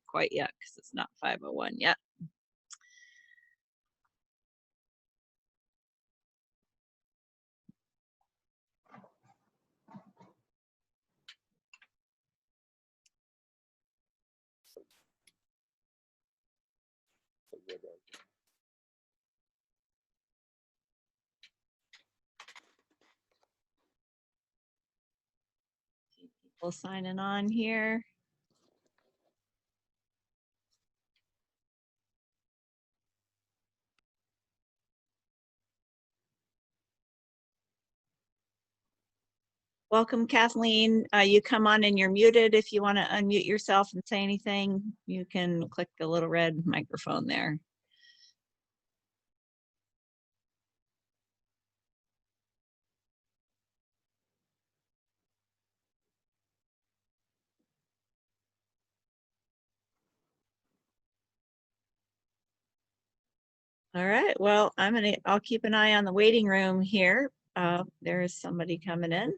quite yet because it's not 5:01 yet. People signing on here. Welcome, Kathleen. You come on and you're muted. If you want to unmute yourself and say anything, you can click the little red microphone there. All right, well, I'll keep an eye on the waiting room here. There's somebody coming in.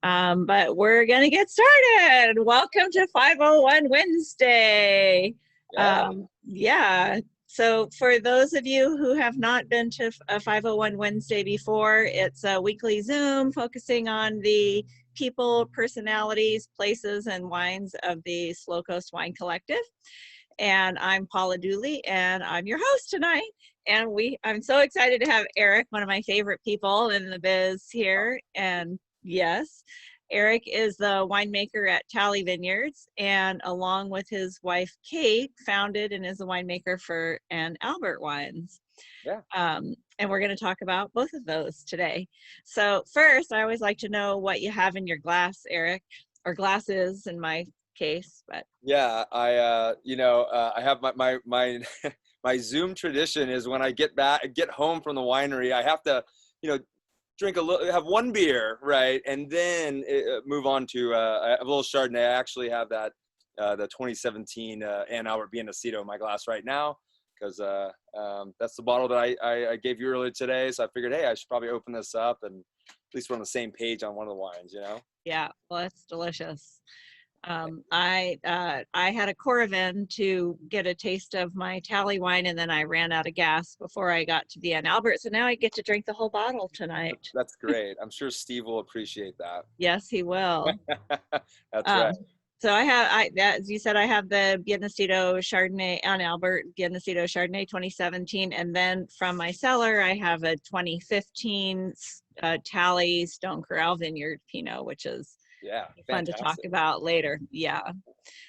But we're gonna get started. Welcome to 501 Wednesday. Yeah. So for those of you who have not been to a 501 Wednesday before, it's a weekly Zoom focusing on the people, personalities, places, and wines of the Slow Coast Wine Collective. And I'm Paula Dooley, and I'm your host tonight. And I'm so excited to have Eric, one of my favorite people in the biz here. And yes, Eric is the winemaker at Talley Vineyards, and along with his wife, Kate, founded and is a winemaker for Ann Albert Wines. Yeah. And we're going to talk about both of those today. So first, I always like to know what you have in your glass, Eric, or glasses in my case. But yeah, I have my my Zoom tradition is when I get home from the winery, I have to, drink have one beer, right, and then move on to a little Chardonnay. I actually have that the 2017 Ann Albert Biennacido in my glass right now, because that's the bottle that I gave you earlier today. So I figured, hey, I should probably open this up, and at least we're on the same page on one of the wines, Yeah, well, it's delicious. I had a Coravin to get a taste of my Talley wine, and then I ran out of gas before I got to the Ann Albert. So now I get to drink the whole bottle tonight. That's great. I'm sure Steve will appreciate that. Yes, he will. That's right. So as you said, I have the Biennacido Chardonnay, Ann Albert Biennacido Chardonnay 2017, and then from my cellar, I have a 2015 Talley Stone Corral Vineyard Pinot, which is fun to talk about later. Yeah.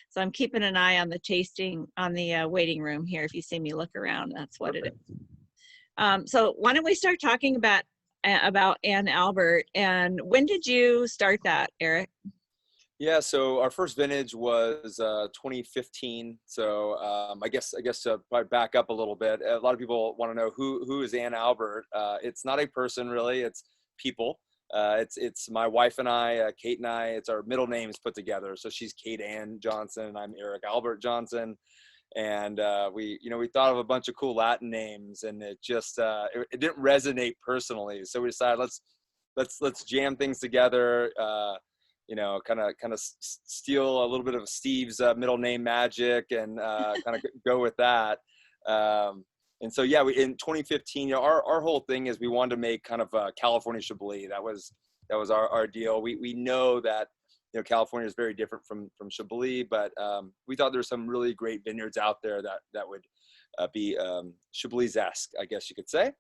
So I'm keeping an eye on the tasting on the waiting room here. If you see me look around, that's what it is. So why don't we start talking about Ann Albert, and when did you start that, Eric? Yeah, so our first vintage was 2015. So I guess to probably back up a little bit, a lot of people want to know who is Ann Albert. It's not a person really; it's people. It's my wife and I, Kate and I. It's our middle names put together. So she's Kate Ann Johnnson, and I'm Eric Albert Johnnson. And we thought of a bunch of cool Latin names, and it just it didn't resonate personally. So we decided let's jam things together. Kind of steal a little bit of Steve's middle name magic, and kind of go with that. And so, yeah, in 2015, our whole thing is we wanted to make kind of California Chablis. That was our deal. We know that, California is very different from Chablis, but we thought there's some really great vineyards out there that would be Chablis-esque, I guess you could say.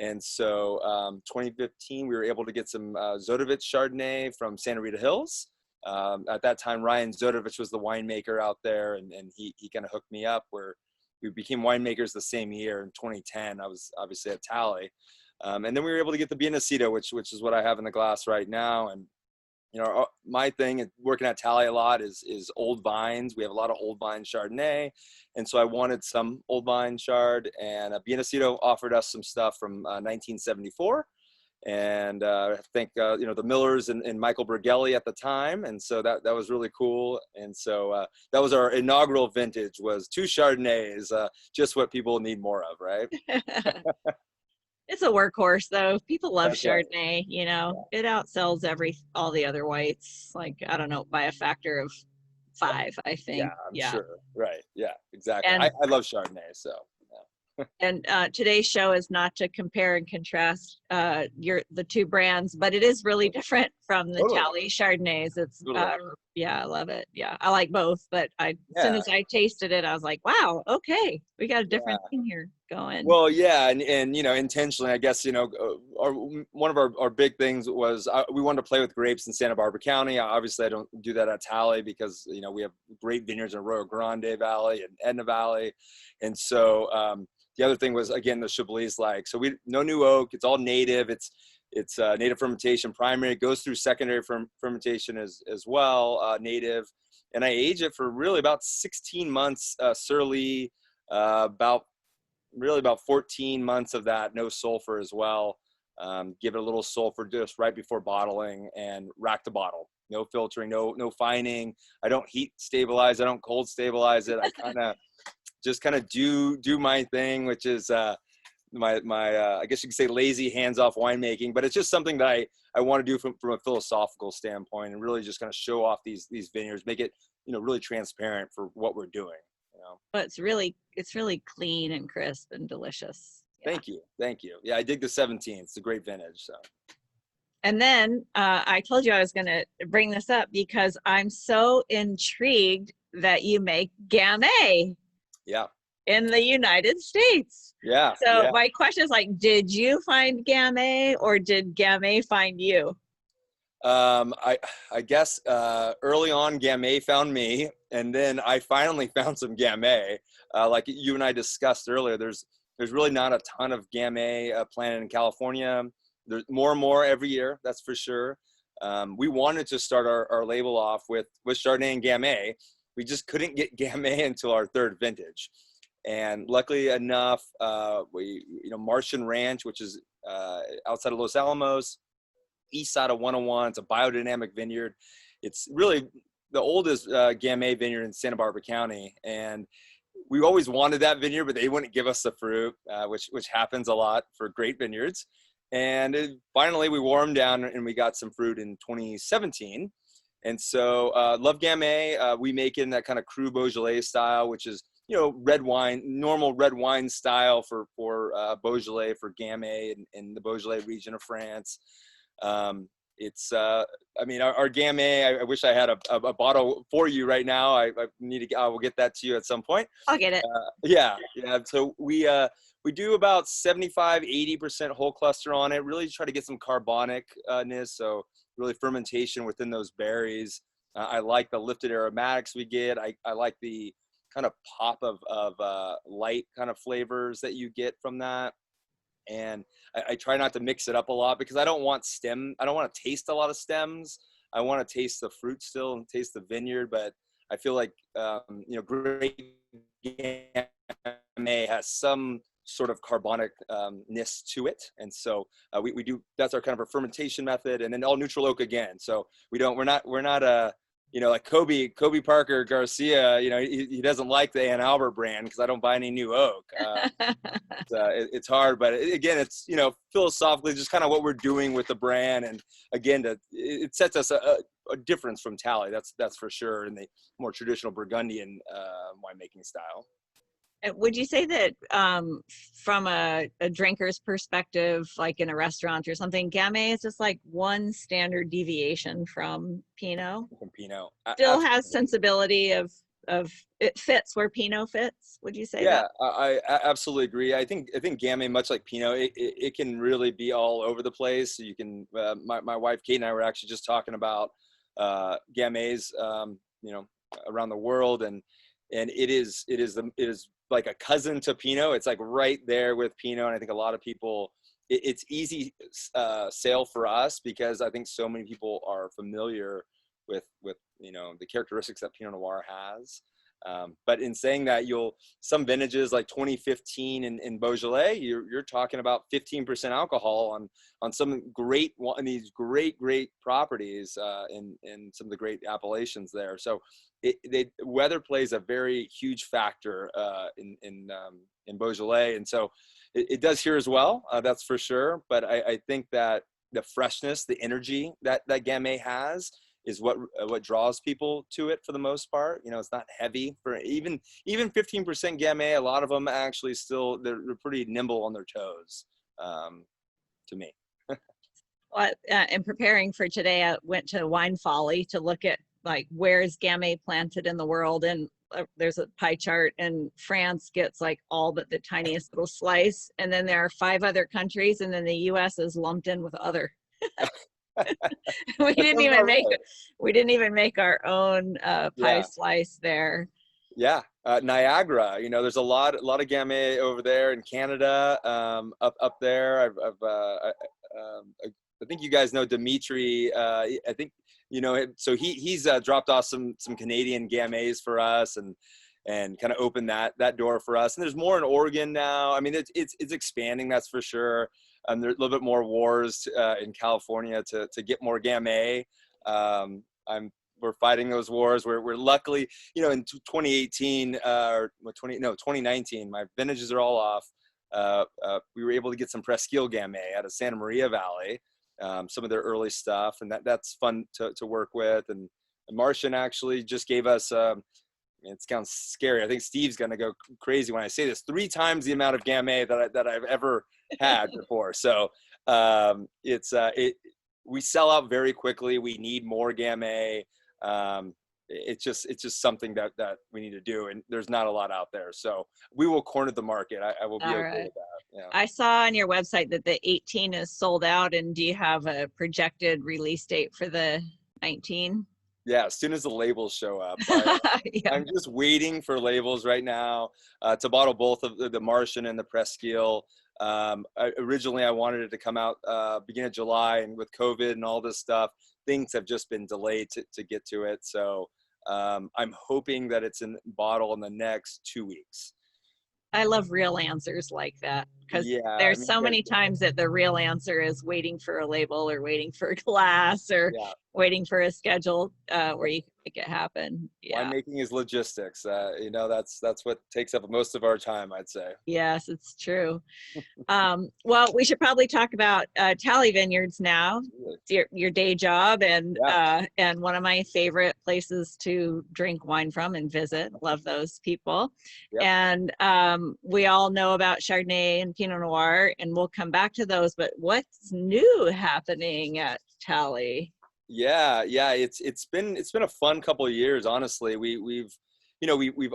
And so 2015, we were able to get some Zodovich Chardonnay from Santa Rita Hills. At that time, Ryan Zodovich was the winemaker out there, and he kind of hooked me up, where we became winemakers the same year in 2010. I was obviously at Talley. And then we were able to get the Biennacido, which is what I have in the glass right now. And, my thing working at Talley a lot is old vines. We have a lot of old vine Chardonnay. And so I wanted some old vine Chard, and Biennacido offered us some stuff from 1974. And I think, the Millers and Michael Bergelli at the time. And so that was really cool. And so that was our inaugural vintage, was 2 Chardonnays, just what people need more of, right? It's a workhorse, though. People love That's Chardonnay, It outsells all the other whites, like, I don't know, by a factor of 5, I Yeah, think. I'm Yeah. sure. Right. Yeah, exactly. And I love Chardonnay, so today's show is not to compare and contrast the two brands, but it is really different from the totally, Talley Chardonnays. It's totally. yeah, I love it. Yeah, I like both, but as soon Yeah, as I tasted it, I was like, wow, okay, we got a different yeah. thing here going. Well, yeah, and intentionally, I guess one of our big things was we wanted to play with grapes in Santa Barbara County. Obviously, I don't do that at Talley because we have great vineyards in Rio Grande Valley and Edna Valley, and so the other thing was again the Chablis so no new oak. It's all native. It's native fermentation. Primary goes through secondary fermentation as well, native, and I age it for really about 16 months surly, about 14 months of that, no sulfur as well. Give it a little sulfur just right before bottling and rack the bottle. No filtering, no fining. I don't heat stabilize. I don't cold stabilize it. I just do my thing, which is my I guess you could say lazy hands-off winemaking, but it's just something that I want to do from a philosophical standpoint and really just kind of show off these vineyards, make it really transparent for what we're doing. But it's really clean and crisp and delicious. Yeah. Thank you. Yeah, I dig the 17. It's a great vintage. So. And then I told you I was going to bring this up because I'm so intrigued that you make Gamay. Yeah. In the United States. Yeah. So yeah. my question is did you find Gamay or did Gamay find you? I guess early on Gamay found me, and then I finally found some Gamay. Like you and I discussed earlier, there's really not a ton of Gamay planted in California. There's more and more every year, that's for sure. We wanted to start our label off with Chardonnay and Gamay. We just couldn't get Gamay until our third vintage. And luckily enough, Martian Ranch, which is outside of Los Alamos, east side of 101. It's a biodynamic vineyard. It's really the oldest Gamay vineyard in Santa Barbara County. And we always wanted that vineyard, but they wouldn't give us the fruit, which happens a lot for great vineyards. And finally, we wore them down and we got some fruit in 2017. And so love Gamay. We make it in that kind of Cru Beaujolais style, which is red wine, normal red wine style for Beaujolais, for Gamay in the Beaujolais region of France. It's our Gamay, I wish I had a bottle for you right now. I will get that to you at some point. I'll get it. Yeah. So we do about 75-80% whole cluster on it. Really try to get some carbonicness, so really fermentation within those berries. I like the lifted aromatics we get. I like the kind of pop of light kind of flavors that you get from that. And I try not to mix it up a lot because I don't want to taste a lot of stems. I want to taste the fruit still and taste the vineyard, but I feel like, great Gamay has some sort of carbonicness to it. And so we do, that's our kind of our fermentation method, and then all neutral oak again. So we're not like Kobe Parker Garcia, he doesn't like the Ann Albert brand because I don't buy any new oak. It's hard, but again, it's, philosophically just kind of what we're doing with the brand. And again, it sets us a difference from Talley. That's for sure, in the more traditional Burgundian winemaking style. Would you say that from a drinker's perspective, like in a restaurant or something, Gamay is just like one standard deviation from Pinot? From Pinot. Still has sensibility of it fits where Pinot fits. Would you say that? Yeah, I absolutely agree. I think Gamay, much like Pinot, it can really be all over the place. You can, my wife Kate and I were actually just talking about Gamays, around the world, and it is like a cousin to Pinot. It's like right there with Pinot. And I think a lot of people, it's easy sale for us because I think so many people are familiar with the characteristics that Pinot Noir has. But in saying that, some vintages like 2015 in Beaujolais, you're talking about 15% alcohol on some great one, these great properties in some of the great appellations there. So weather plays a very huge factor in Beaujolais, and so it does here as well. That's for sure. But I think that the freshness, the energy that Gamay has what draws people to it for the most part. You know, it's not heavy for even 15% Gamay. A lot of them actually still they're pretty nimble on their toes. To me. Well, in preparing for today, I went to Wine Folly to look at like where's Gamay planted in the world, and there's a pie chart, and France gets like all but the tiniest little slice, and then there are 5 other countries, and then the U.S. is lumped in with other. we didn't even make our own pie slice there. Yeah, Niagara. You know, there's a lot of Gamay over there in Canada. Up there, I think you guys know Dimitri. I think you know him. So he's dropped off some Canadian Gamays for us, and kind of opened that door for us. And there's more in Oregon now. I mean, it's expanding, that's for sure. There's a little bit more wars in California to get more Gamay. We're fighting those wars. We're luckily, you know, in 2018 2019, my vintages are all off. We were able to get some Presqu'île Gamay out of Santa Maria Valley, some of their early stuff, and that's fun to work with. And Martian actually just gave us, it sounds scary, I think Steve's gonna go crazy when I say this, 3 times the amount of Gamay that I've ever had before. So we sell out very quickly. We need more Gamay. It's just something that we need to do, and there's not a lot out there, so we will corner the market. I will be okay with that. Yeah. I saw on your website that the 18 is sold out, and do you have a projected release date for the 19? Yeah, as soon as the labels show up. Yeah. I'm just waiting for labels right now to bottle both of the Martian and the Presqu'île. Originally I wanted it to come out beginning of July, and with COVID and all this stuff, things have just been delayed to get to it. So I'm hoping that it's in bottle in the next 2 weeks. I love real answers like that, because there's so many times that the real answer is waiting for a label or waiting for a glass or waiting for a schedule where you can make it happen. Winemaking is logistics. You know, that's what takes up most of our time, I'd say. Yes, it's true. Well, we should probably talk about Talley Vineyards now. It's your day job, and one of my favorite places to drink wine from and visit. Love those people. Yep. And we all know about Chardonnay and Pinot Noir, and we'll come back to those. But what's new happening at Talley? Yeah, it's been a fun couple of years, honestly. We've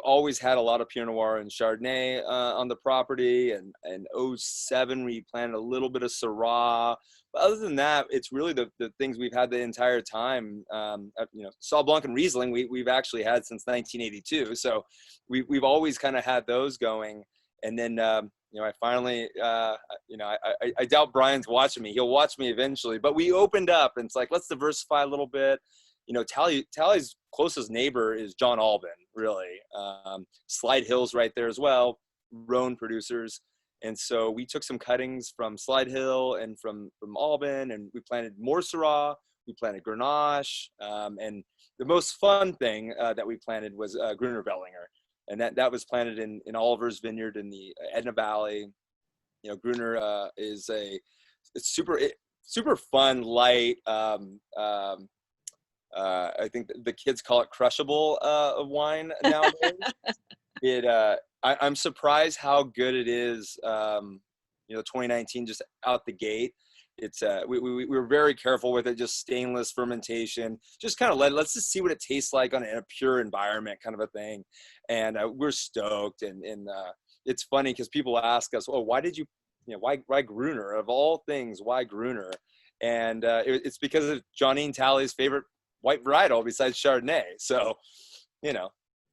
always had a lot of Pinot Noir and Chardonnay on the property, and 07 we planted a little bit of Syrah. But other than that, it's really the things we've had the entire time. Sauv Blanc and Riesling we've actually had since 1982, so we've always kind of had those going. And then I finally, I doubt Brian's watching me. He'll watch me eventually, but we opened up, and it's like, let's diversify a little bit. You know, Talley's closest neighbor is John Albin, really. Slide Hill's right there as well, Rhone producers. And so we took some cuttings from Slide Hill and from Albin, and we planted more Syrah, we planted Grenache, and the most fun thing that we planted was Gruner Veltliner. And that was planted in Oliver's vineyard in the Edna Valley. You know, Gruner is it's super fun, light. I think the kids call it crushable wine nowadays. I'm surprised how good it is. 2019 just out the gate. It's we were very careful with it, just stainless fermentation, just kind of let's just see what it tastes like in a pure environment, kind of a thing. And we're stoked, and it's funny because people ask us, oh, why did why Gruner, of all things, why Gruner? And it's because of Johnine Talley's favorite white varietal besides Chardonnay. So,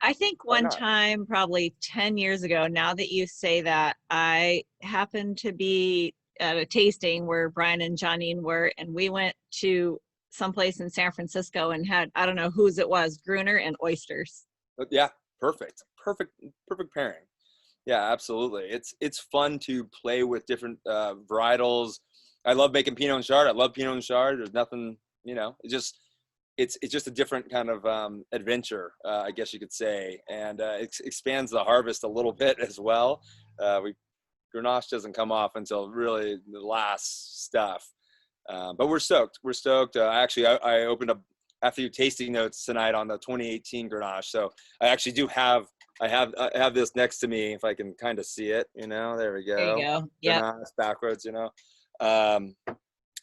I think one time, probably 10 years ago, now that you say that, I happened to be at a tasting where Brian and Johnine were, and we went to someplace in San Francisco and had, I don't know whose it was, Gruner and oysters. Yeah, perfect pairing. Yeah, absolutely. It's fun to play with different varietals. I love making Pinot and Chard. I love Pinot and Chard. There's nothing, it's just a different kind of adventure, I guess you could say, and it expands the harvest a little bit as well. Grenache doesn't come off until really the last stuff, but we're stoked. Actually, I opened up have to do tasting notes tonight on the 2018 Grenache. So I actually do have, I have this next to me, if I can kind of see it, you know, there we There you go. go. Yeah. Grenache backwards, you know.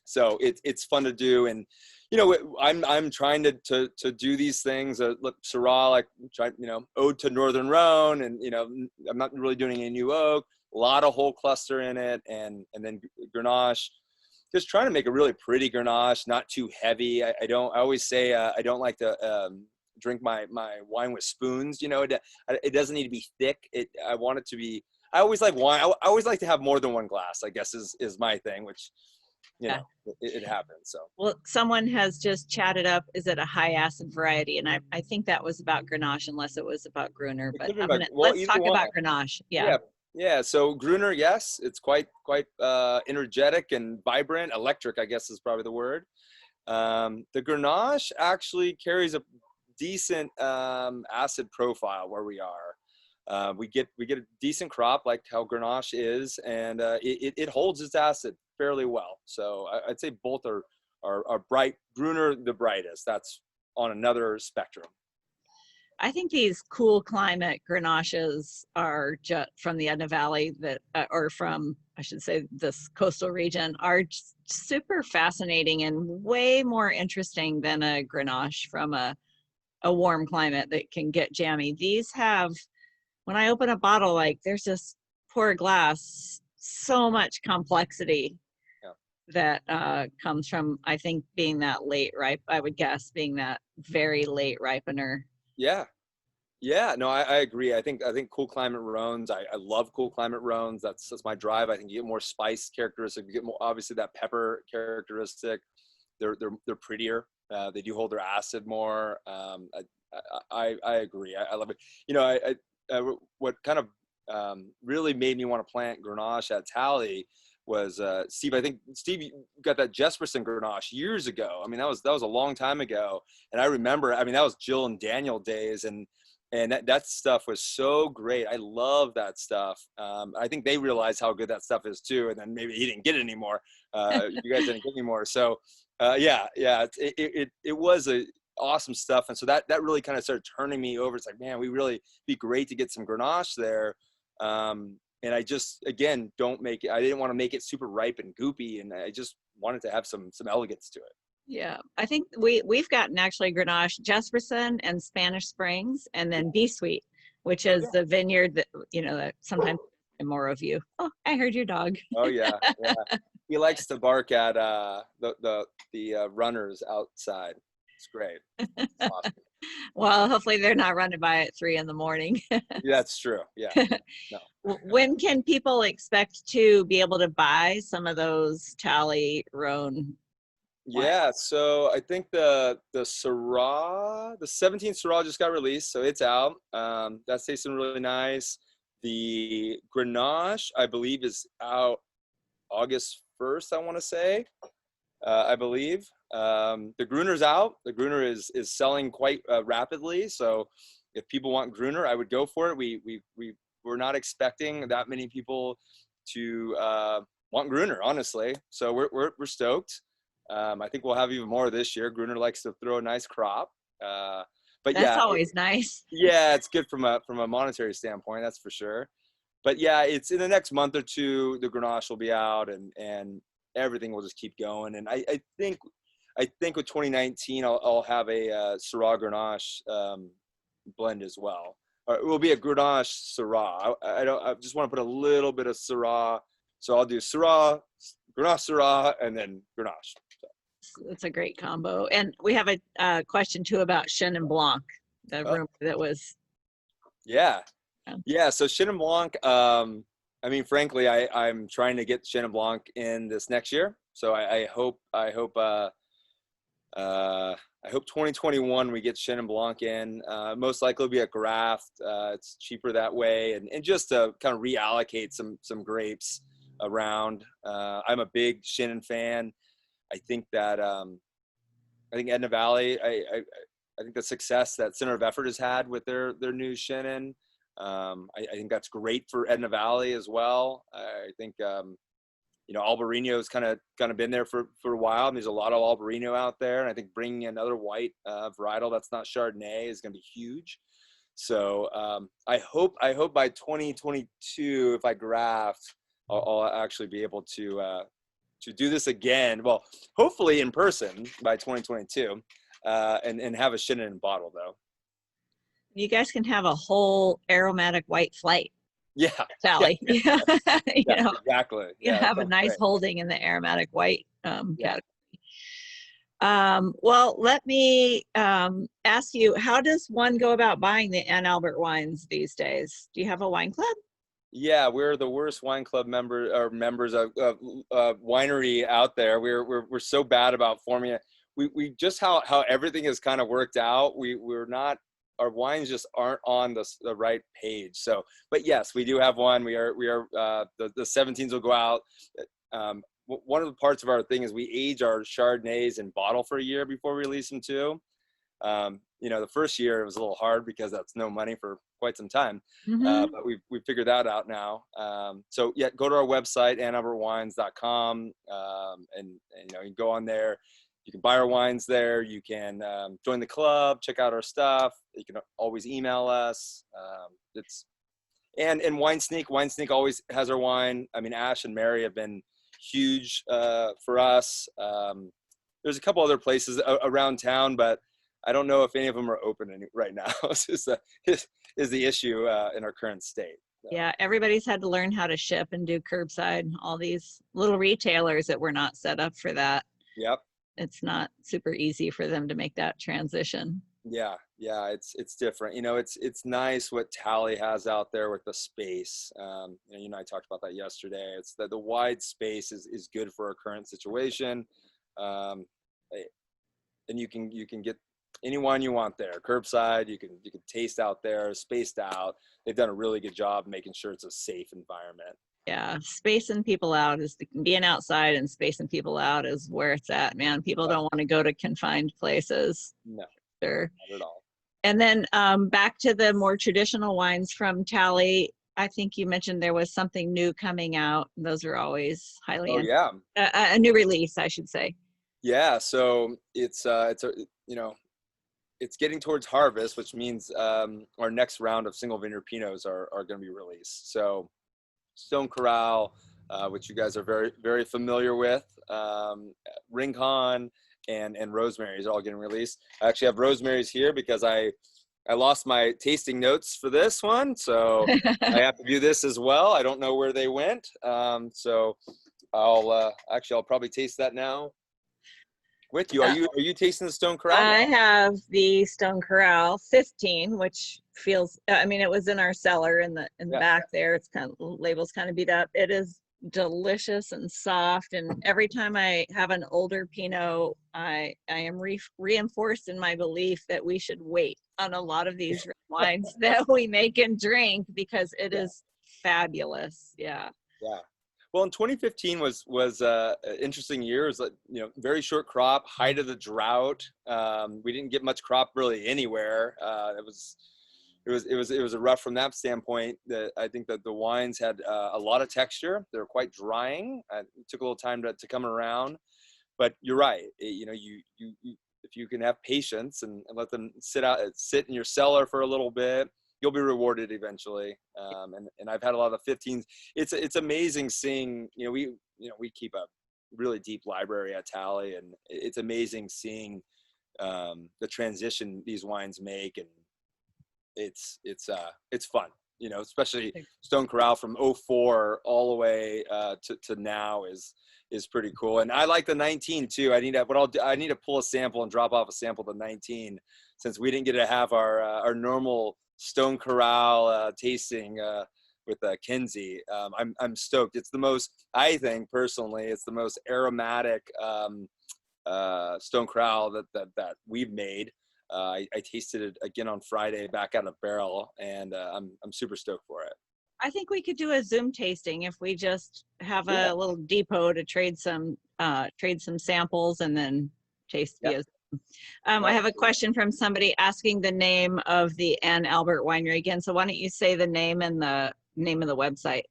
So it's fun to do. And, you know, I'm trying to do these things. Look, Syrah, like try, you know, ode to Northern Rhone, and, you know, I'm not really doing any new oak, a lot of whole cluster in it. And then Grenache, just trying to make a really pretty Grenache, not too heavy. I always say, I don't like to, drink my wine with spoons. You know, it doesn't need to be thick. I want it to be, I always like wine. I always like to have more than one glass, I guess is my thing, which, you Yeah. know, it happens. So. Well, someone has just chatted up, is it a high acid variety? And I think that was about Grenache, unless it was about Gruner, It but could be about, well, let's either talk one. about Grenache. Yeah. Yeah. Yeah. So Gruner, yes, it's quite energetic and vibrant. Electric, I guess, is probably the word. The Grenache actually carries a decent acid profile where we are. We get a decent crop, like how Grenache is, and it holds its acid fairly well. So I'd say both are bright. Gruner the brightest. That's on another spectrum. I think these cool climate Grenaches are just from the Edna Valley that, or from, I should say, this coastal region, are super fascinating and way more interesting than a Grenache from a warm climate that can get jammy. These have, when I open a bottle, like there's this pour glass, so much complexity that comes from, I think, being that late ripe, I would guess, being that very late ripener. Yeah. Yeah, no, I agree. I think cool climate Rhones. I love cool climate Rhones. That's my drive. I think you get more spice characteristic. You get more, obviously, that pepper characteristic. They're prettier. They do hold their acid more. I agree. I love it. You know, what kind of really made me want to plant Grenache at Talley was Steve. I think Steve, you got that Jesperson Grenache years ago. I mean, that was a long time ago. And I remember, I mean, that was Jill and Daniel days, and that stuff was so great. I love that stuff. I think they realized how good that stuff is too. And then maybe he didn't get it anymore. You guys didn't get any more. So yeah, it was a awesome stuff. And so that really kind of started turning me over. It's like, man, we really be great to get some Grenache there. And I just, again, I didn't want to make it super ripe and goopy. And I just wanted to have some elegance to it. Yeah, I think we've gotten actually Grenache, Jesperson, and Spanish Springs, and then B Sweet, which is the vineyard that, you know, that sometimes more of you. Oh, I heard your dog. Oh yeah, yeah. He likes to bark at the runners outside. It's great. It's awesome. Well, hopefully they're not running by at 3 in the morning. Yeah, that's true. Yeah. No. When can people expect to be able to buy some of those Talley Rhone? Yeah, so I think the Syrah, the 17th Syrah just got released, so it's out. That's tasting really nice. The Grenache, I believe, is out August 1st, I want to say. I believe. The Gruner's out. The Gruner is selling quite rapidly, so if people want Gruner, I would go for it. We're not expecting that many people to want Gruner, honestly. So we're stoked. I think we'll have even more this year. Gruner likes to throw a nice crop. But that's yeah, always nice. Yeah, it's good from a monetary standpoint, that's for sure. But yeah, it's in the next month or two, the Grenache will be out, and everything will just keep going. And I think with 2019, I'll have a Syrah Grenache blend as well. Or it will be a Grenache Syrah. I just want to put a little bit of Syrah. So I'll do Syrah, Grenache Syrah, and then Grenache. It's a great combo. And we have a question too about Chenin Blanc, the room that was. Yeah. So Chenin Blanc, I mean, frankly, I'm trying to get Chenin Blanc in this next year. So I hope 2021 we get Chenin Blanc in. Most likely it'll be a graft. It's cheaper that way, and just to kind of reallocate some grapes around. I'm a big Chenin fan. I think that I think Edna Valley. I think the success that Center of Effort has had with their new Chenin. I think that's great for Edna Valley as well. I think Albarino's kind of been there for a while. And there's a lot of Albarino out there. And I think bringing another white varietal that's not Chardonnay is going to be huge. So I hope by 2022, if I graft, I'll actually be able to do this again. Well, hopefully in person by 2022, and have a Chenin bottle though. You guys can have a whole aromatic white flight. Yeah. Talley. Yeah. Exactly. You have a nice great. holding in the aromatic white category. Well, let me ask you, how does one go about buying the Ann Albert wines these days? Do you have a wine club? Yeah, we're the worst wine club members of winery out there. We're so bad about forming it. We just how everything has kind of worked out. We're not, our wines just aren't on the right page. So, but yes, we do have one. We are the 17s will go out. One of the parts of our thing is we age our Chardonnays in bottle for a year before we release them too. The first year it was a little hard because that's no money for quite some time. But we figured that out now. So yeah, go to our website, annalbertwines.com. And you can go on there. You can buy our wines there. You can join the club, check out our stuff. You can always email us. And Wine Sneak always has our wine. I mean, Ash and Mary have been huge for us. There's a couple other places around town, but I don't know if any of them are open right now. is the issue in our current state. So. Yeah, everybody's had to learn how to ship and do curbside. All these little retailers that were not set up for that. Yep. It's not super easy for them to make that transition. Yeah, it's different. It's nice what Talley has out there with the space. You and I talked about that yesterday. It's that the wide space is good for our current situation, and you can get any wine you want there. Curbside, you can taste out there, spaced out. They've done a really good job making sure it's a safe environment. Yeah, spacing people out is being outside, and spacing people out is where it's at, man. People don't want to go to confined places. No, sure. Not at all. And then back to the more traditional wines from Talley. I think you mentioned there was something new coming out. Those are always highly a new release, I should say. Yeah, so it's getting towards harvest, which means our next round of single vineyard Pinots are going to be released. So Stone Corral, which you guys are very, very familiar with, Rincon, and Rosemary's are all getting released. I actually have Rosemary's here because I lost my tasting notes for this one, so I have to do this as well. I don't know where they went, so I'll probably taste that now with you. Are you tasting the Stone Corral? I have the Stone Corral 15, which feels, it was in our cellar in the back there. It's kind of, label's kind of beat up. It is delicious and soft, and every time I have an older Pinot, I am reinforced in my belief that we should wait on a lot of these wines that we make and drink, because it is fabulous. Yeah. Well, in 2015 was an interesting year. It was very short crop, height of the drought. We didn't get much crop really anywhere. It was a rough from that standpoint. That I think that the wines had a lot of texture. They were quite drying. It took a little time to come around, but you're right. You if you can have patience and let them sit in your cellar for a little bit, you'll be rewarded eventually. And I've had a lot of the 15s. It's amazing seeing. We keep a really deep library at Talley, and it's amazing seeing the transition these wines make, and it's fun, especially Stone Corral from 04 all the way to now is pretty cool. And I like the 19 too. I need to pull a sample and drop off a sample of the 19, since we didn't get to have our normal Stone Corral tasting with Kinsey. I'm stoked. It's the most, I think personally, it's the most aromatic Stone Corral that we've made. I tasted it again on Friday back out of barrel, and I'm super stoked for it. I think we could do a Zoom tasting if we just have a little depot to trade some samples and then taste via Zoom. I have a question from somebody asking the name of the Ann Albert Winery again. So why don't you say the name and the name of the website?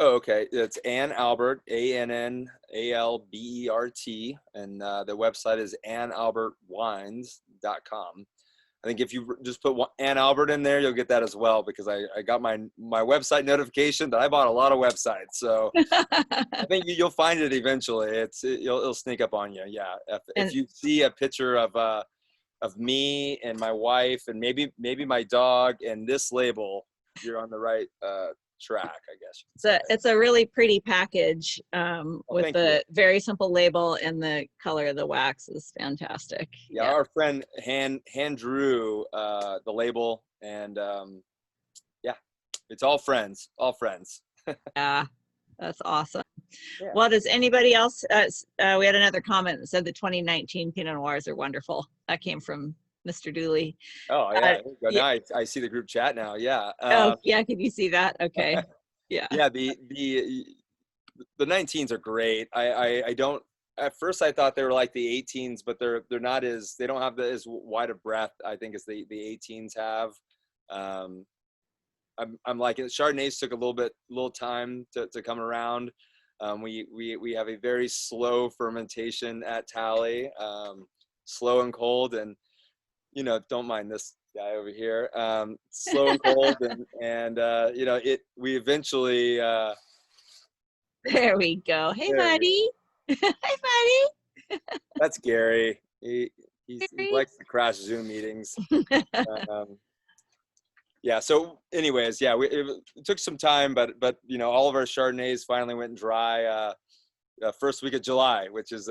Oh, okay. It's Ann Albert, ANNALBERT, and the website is annalbertwines.com. I think if you just put Ann Albert in there, you'll get that as well, because I got my website notification that I bought a lot of websites. So I think you'll find it eventually. It'll sneak up on you. Yeah. If you see a picture of me and my wife and maybe my dog and this label, you're on the right track, I guess. It's a really pretty package with the very simple label, and the color of the wax is fantastic. Yeah, our friend hand drew the label, and yeah, it's all friends. Yeah, that's awesome. Yeah. Well, does anybody else? We had another comment that said the 2019 Pinot Noirs are wonderful. That came from Mr. Dooley. Oh yeah, now I see the group chat now. Yeah. Oh yeah, can you see that? Okay. Yeah. Yeah, the 19s are great. I don't. At first, I thought they were like the 18s, but they're not as, they don't have as wide a breadth, I think, as the 18s have. I'm like, Chardonnays took a little time to come around. We have a very slow fermentation at Talley, slow and cold, and don't mind this guy over here, slow and cold, and we eventually. There we go. Hey, buddy. Hi, buddy. That's Gary. He likes to crash Zoom meetings. Yeah. So, anyways, yeah, it took some time, but all of our Chardonnays finally went dry first week of July, which is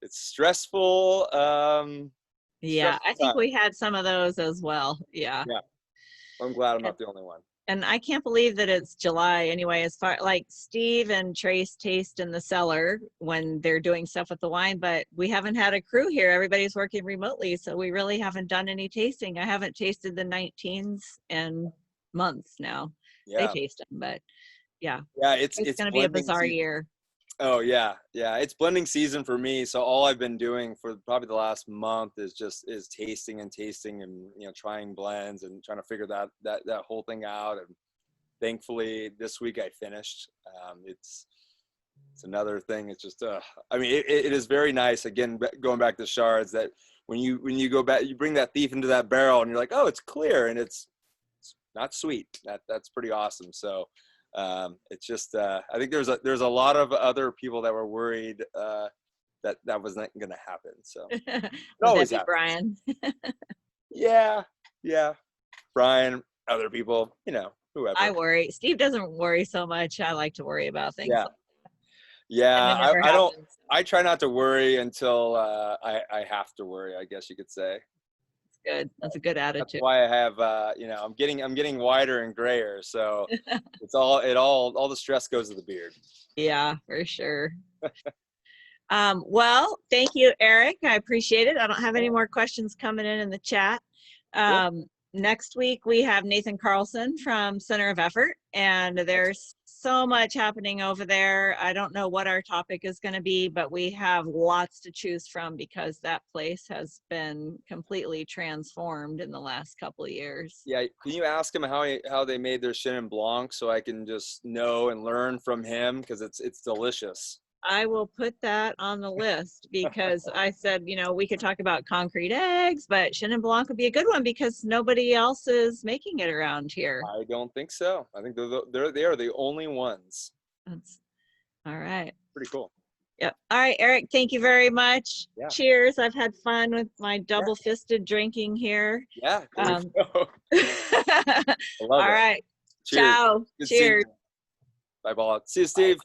it's stressful. Yeah, I think we had some of those as well. Yeah. Yeah. I'm glad I'm not the only one. And I can't believe that it's July anyway, as far like Steve and Trace taste in the cellar when they're doing stuff with the wine, but we haven't had a crew here. Everybody's working remotely. So we really haven't done any tasting. I haven't tasted the 19s in months now. Yeah. They taste them, but yeah. Yeah, it's going to be a bizarre year. Oh yeah. Yeah. It's blending season for me. So all I've been doing for probably the last month is tasting and trying blends and trying to figure that whole thing out. And thankfully this week I finished. It's another thing. It's just, it is very nice. Again, going back to Chards, that when you go back, you bring that thief into that barrel and you're like, oh, it's clear and it's not sweet. That's pretty awesome. So, it's just I think there's a lot of other people that were worried that was not going to happen. So it always happens. Brian. yeah, Brian, other people, whoever. I worry. Steve doesn't worry so much. I like to worry about things. Yeah. I try not to worry until I have to worry, I guess you could say. Good. That's a good attitude. That's why I have I'm getting wider and grayer, so it's all the stress goes to the beard. Yeah, for sure. Well, thank you, Eric. I appreciate it. I don't have any more questions coming in the chat. Next week we have Nathan Carlson from Center of Effort, and there's so much happening over there. I don't know what our topic is going to be, but we have lots to choose from because that place has been completely transformed in the last couple of years. Yeah, can you ask him how they made their Chenin Blanc so I can just know and learn from him, because it's delicious. I will put that on the list because I said, we could talk about concrete eggs, but Chenin Blanc would be a good one because nobody else is making it around here. I don't think so. I think they are the only ones. That's all right. Pretty cool. Yep. All right, Eric, thank you very much. Yeah. Cheers. I've had fun with my double-fisted drinking here. Yeah. All right. Cheers. Ciao. Cheers. Bye, Paula. See you, Steve. Bye.